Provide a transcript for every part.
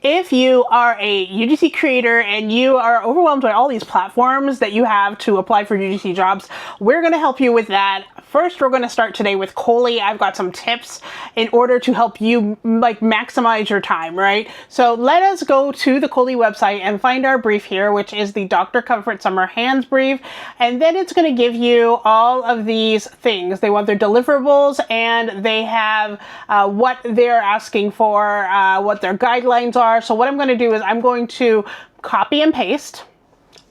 If you are a UGC creator and you are overwhelmed by all these platforms that you have to apply for UGC jobs, we're going to help you with that. First, we're going to start today with Cohley. I've got some tips in order to help you maximize your time, right? So let us go to the Cohley website and find our brief here, which is the Dr. Comfort Summer Hands brief. And then it's going to give you all of these things. They want their deliverables, and they have what they're asking for, what their guidelines are. So what I'm going to do is I'm going to copy and paste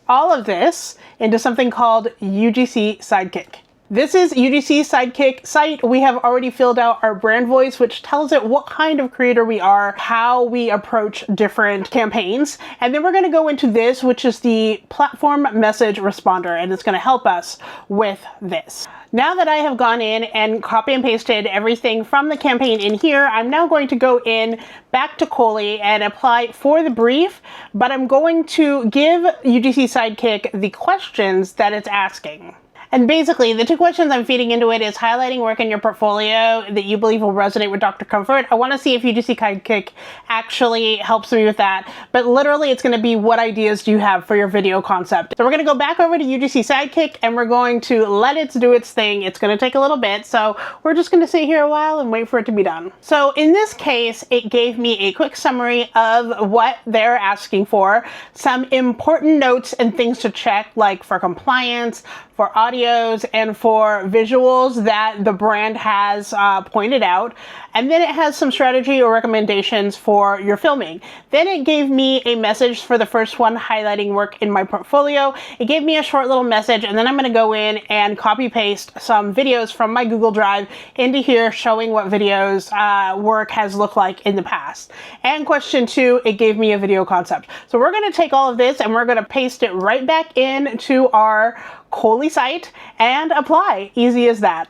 all of this into something called UGC Sidekick. This is UGC Sidekick site. We have already filled out our brand voice, which tells it what kind of creator we are, how we approach different campaigns. And then we're going to go into this, which is the platform message responder, and it's going to help us with this. Now that I have gone in and copy and pasted everything from the campaign in here, I'm now going to go in back to Cohley and apply for the brief, but I'm going to give UGC Sidekick the questions that it's asking. And basically, the two questions I'm feeding into it is highlighting work in your portfolio that you believe will resonate with Dr. Comfort. I want to see if UGC Sidekick actually helps me with that. But literally, it's going to be what ideas do you have for your video concept. So we're going to go back over to UGC Sidekick and we're going to let it do its thing. It's going to take a little bit. So we're just going to sit here a while and wait for it to be done. So in this case, it gave me a quick summary of what they're asking for, some important notes and things to check, like for compliance, for audios, and for visuals that the brand has pointed out. And then it has some strategy or recommendations for your filming. Then it gave me a message for the first one, highlighting work in my portfolio. It gave me a short little message, and then I'm going to go in and copy paste some videos from my Google Drive into here, showing what videos work has looked like in the past. And question two, it gave me a video concept. So we're going to take all of this and we're going to paste it right back into our Cohley site and apply. Easy as that.